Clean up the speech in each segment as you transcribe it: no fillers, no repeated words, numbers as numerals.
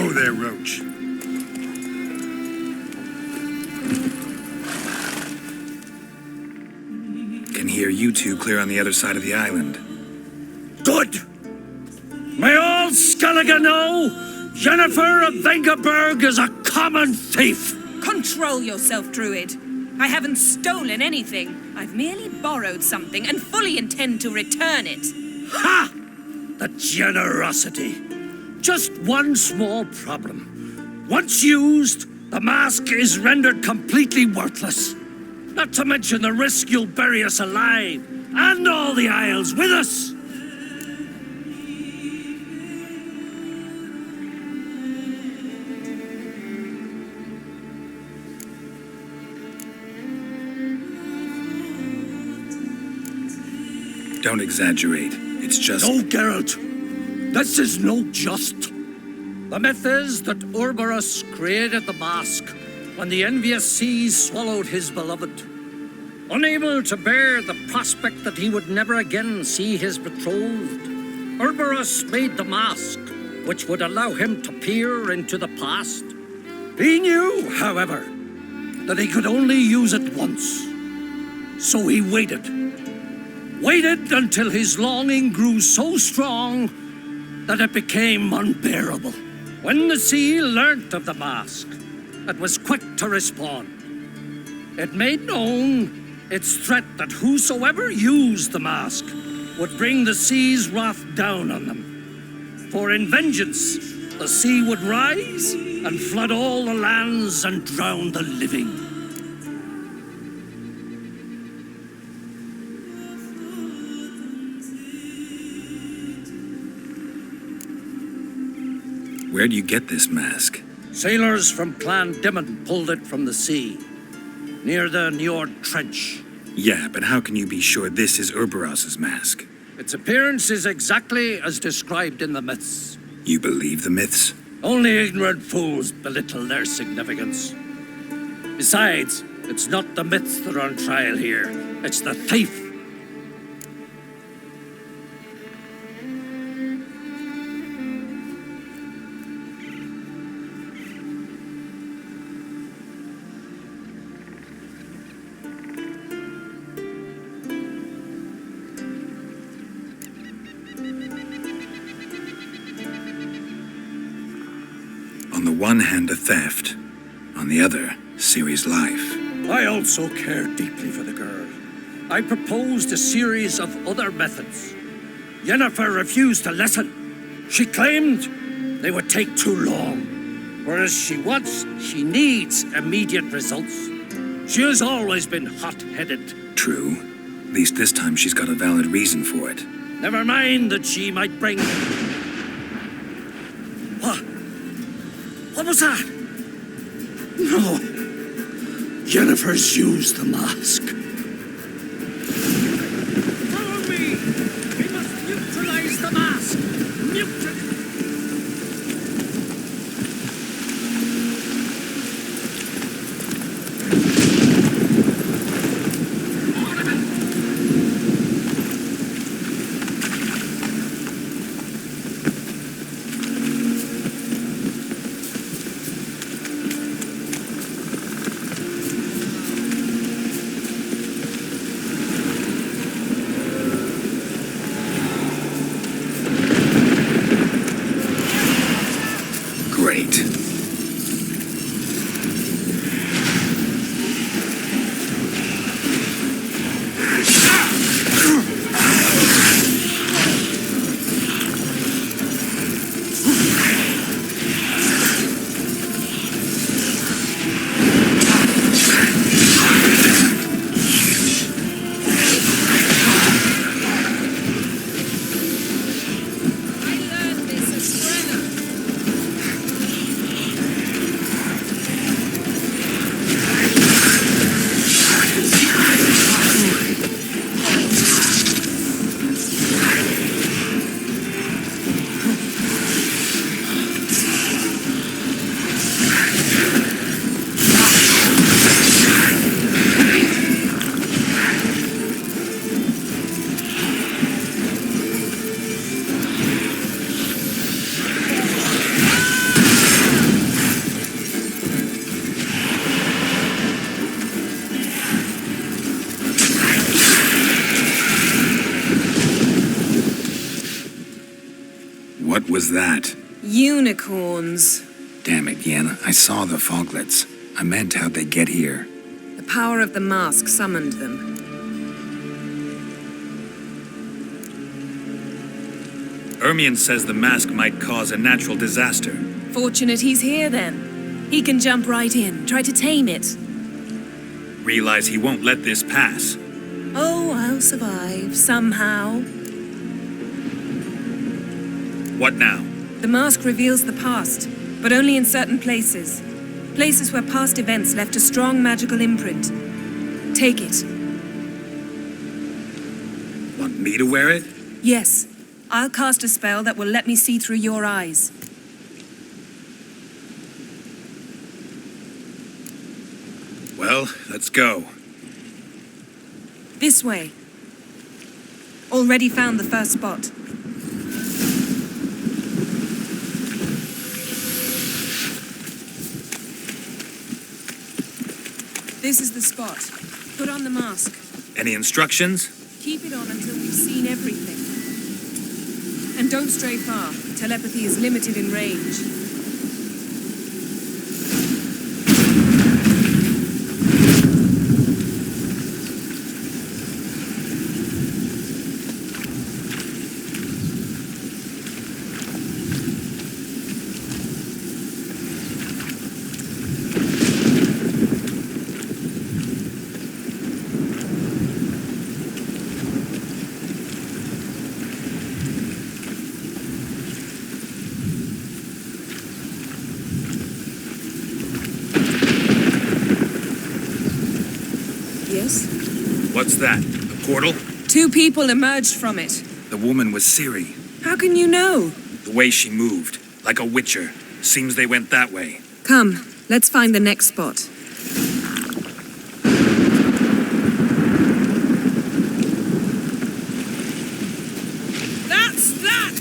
Whoa there, Roach. Can hear you two clear on the other side of the island. Good! May all Skellige know Jennifer of Vengerberg is a common thief! Control yourself, Druid. I haven't stolen anything. I've merely borrowed something and fully intend to return it. Ha! The generosity. Just one small problem. Once used, the mask is rendered completely worthless. Not to mention the risk you'll bury us alive, and all the Isles with us. Don't exaggerate. It's just... No, Geralt. This is no just. The myth is that Urborus created the mask when the envious seas swallowed his beloved. Unable to bear the prospect that he would never again see his betrothed, Urborus made the mask, which would allow him to peer into the past. He knew, however, that he could only use it once. So he waited. Waited until his longing grew so strong that it became unbearable. When the sea learnt of the mask, it was quick to respond. It made known its threat that whosoever used the mask would bring the sea's wrath down on them. For in vengeance, the sea would rise and flood all the lands and drown the living. Where do you get this mask? Sailors from Clan Dimon pulled it from the sea, near the Njord Trench. Yeah, but how can you be sure this is Urboros's mask? Its appearance is exactly as described in the myths. You believe the myths? Only ignorant fools belittle their significance. Besides, it's not the myths that are on trial here. It's the thief. On the one hand, a theft. On the other, Ciri's life. I also care deeply for the girl. I proposed a series of other methods. Yennefer refused to listen. She claimed they would take too long. Whereas she needs immediate results. She has always been hot-headed. True. At least this time she's got a valid reason for it. Never mind that she might bring... What was that? No. Yennefer's used the mask. Follow me! We must neutralize the mask! What was that? Unicorns. Damn it, Yen. I saw the foglets. I meant how'd they get here? The power of the mask summoned them. Ermion says the mask might cause a natural disaster. Fortunate he's here then. He can jump right in, try to tame it. Realize he won't let this pass. Oh, I'll survive, somehow. What now? The mask reveals the past, but only in certain places. Places where past events left a strong magical imprint. Take it. Want me to wear it? Yes. I'll cast a spell that will let me see through your eyes. Well, let's go. This way. Already found the first spot. This is the spot. Put on the mask. Any instructions? Keep it on until we've seen everything. And don't stray far. Telepathy is limited in range. Yes? What's that? A portal? 2 people emerged from it. The woman was Ciri. How can you know? The way she moved, like a witcher. Seems they went that way. Come, let's find the next spot. That's that!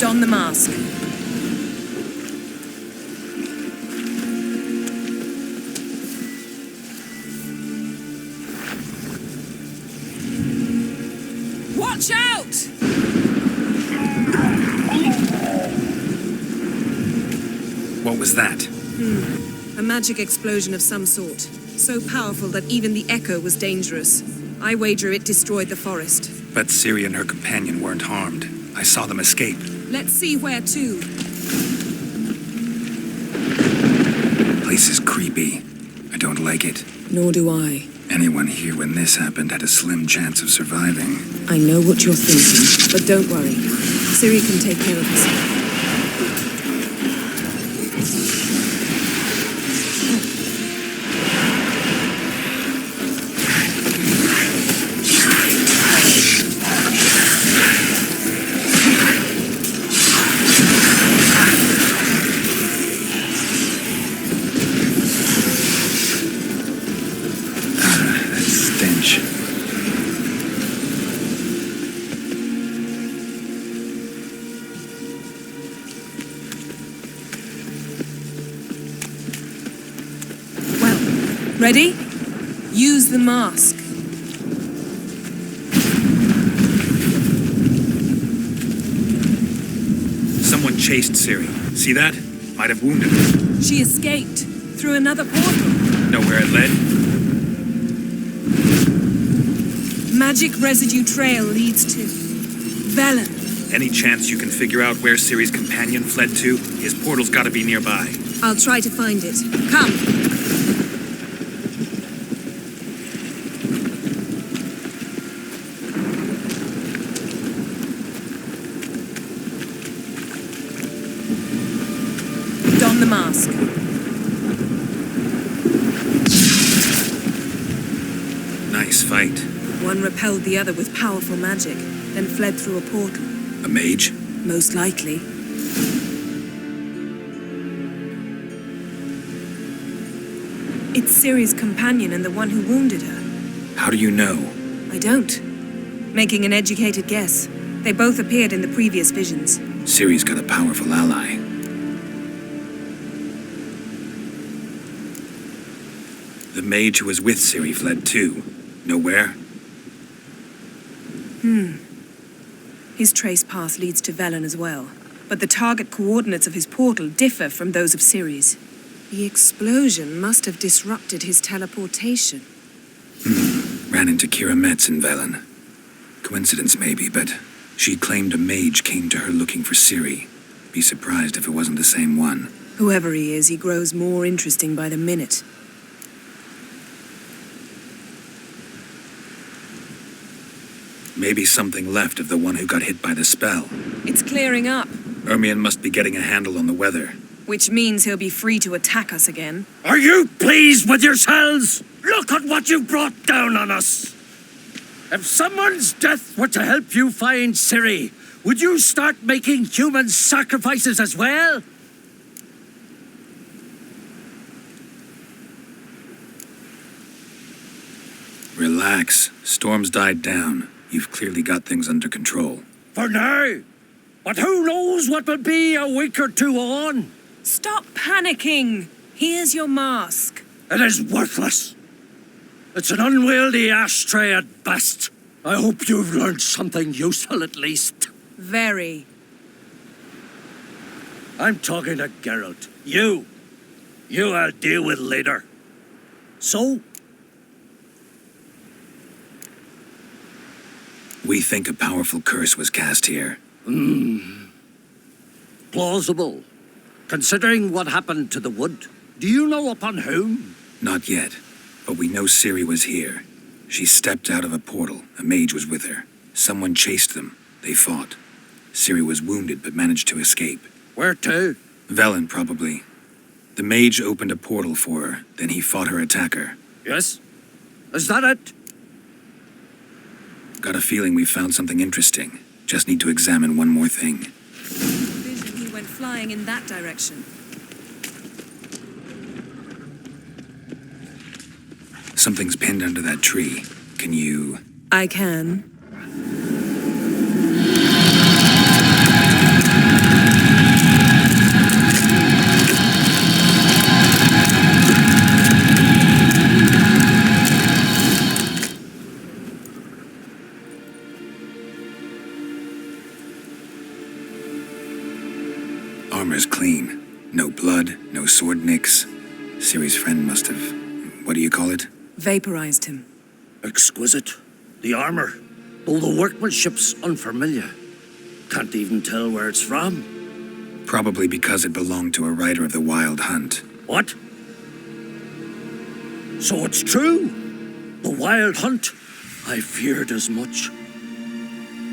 Don the mask. Watch out! What was that? A magic explosion of some sort. So powerful that even the echo was dangerous. I wager it destroyed the forest. But Ciri and her companion weren't harmed. I saw them escape. Let's see where to. Place is creepy. I don't like it. Nor do I. Anyone here when this happened had a slim chance of surviving. I know what you're thinking, but don't worry. Ciri can take care of herself. Well, Ready? Use the mask. Someone chased Ciri. See that? Might have wounded her. She escaped through another portal. Know where it led? Magic residue trail leads to Velen. Any chance you can figure out where Ciri's companion fled to? His portal's gotta be nearby. I'll try to find it. Come. Don the mask. Nice fight. One repelled the other with powerful magic, then fled through a portal. A mage? Most likely. It's Ciri's companion and the one who wounded her. How do you know? I don't. Making an educated guess. They both appeared in the previous visions. Ciri's got a powerful ally. The mage who was with Ciri fled too. Know where? His trace path leads to Velen as well, but the target coordinates of his portal differ from those of Ciri's. The explosion must have disrupted his teleportation. Ran into Kira Metz in Velen. Coincidence maybe, but she claimed a mage came to her looking for Ciri. Be surprised if it wasn't the same one. Whoever he is, he grows more interesting by the minute. Maybe something left of the one who got hit by the spell. It's clearing up, Ermion must be getting a handle on the weather. which means he'll be free to attack us again. Are you pleased with yourselves? Look at what you brought down on us. If someone's death were to help you find Ciri, would you start making human sacrifices as well? Relax. Storm's died down. You've clearly got things under control. For now. But who knows what will be a week or two on? Stop panicking! Here's your mask. It is worthless. It's an unwieldy ashtray at best. I hope you've learned something useful at least. Very. I'm talking to Geralt. You I'll deal with later. So, We think a powerful curse was cast here. plausible. Considering what happened to the wood, do you know upon whom? Not yet, but we know Ciri was here. She stepped out of a portal. A mage was with her. Someone chased them. They fought. Ciri was wounded but managed to escape. Where to? Velen, probably. The mage opened a portal for her, then he fought her attacker. Yes? Is that it? Got a feeling we found something interesting. Just need to examine one more thing. Vision he went flying in that direction. Something's pinned under that tree. Can you... I can. Armor's clean. No blood, no sword nicks. Ciri's friend must have... what do you call it? Vaporized him. Exquisite. The armor, though the workmanship's unfamiliar. Can't even tell where it's from. Probably because it belonged to a rider of the Wild Hunt. What? So it's true. The Wild Hunt. I feared as much.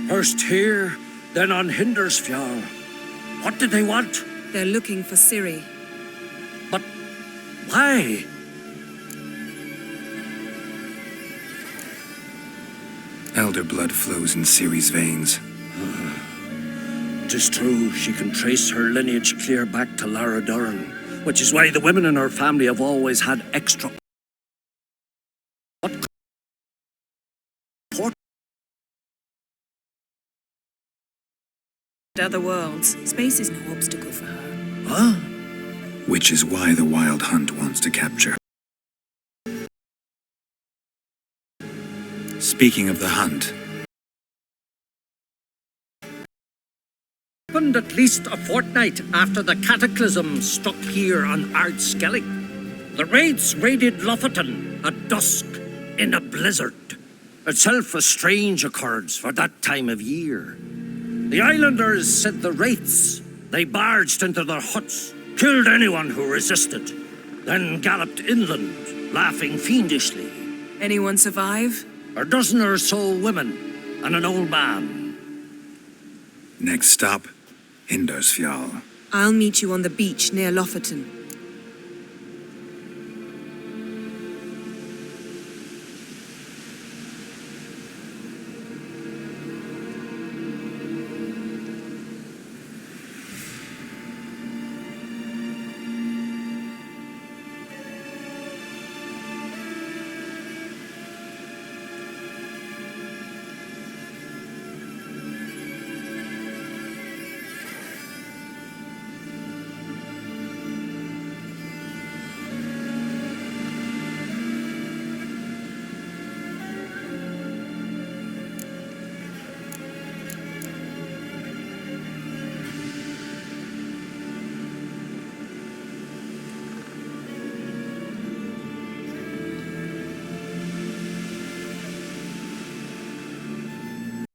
First here, then on Hindersfjall. What did they want? They're looking for Ciri. But why? Elder blood flows in Ciri's veins. 'Tis true, she can trace her lineage clear back to Lara Duran, which is why the women in her family have always had extra... What? Other worlds. Space is no obstacle for her. Huh? Which is why the Wild Hunt wants to capture her. Speaking of the hunt, Happened at least a fortnight after the cataclysm struck here on Ard Skellig. The Wraiths raided Lofoten at dusk in a blizzard. Itself a strange occurrence for that time of year. The islanders said the Wraiths. They barged into their huts, killed anyone who resisted, then galloped inland, laughing fiendishly. Anyone survive? A dozen or so women and an old man. next stop, Indersfjall. I'll meet you on the beach near Lofoten.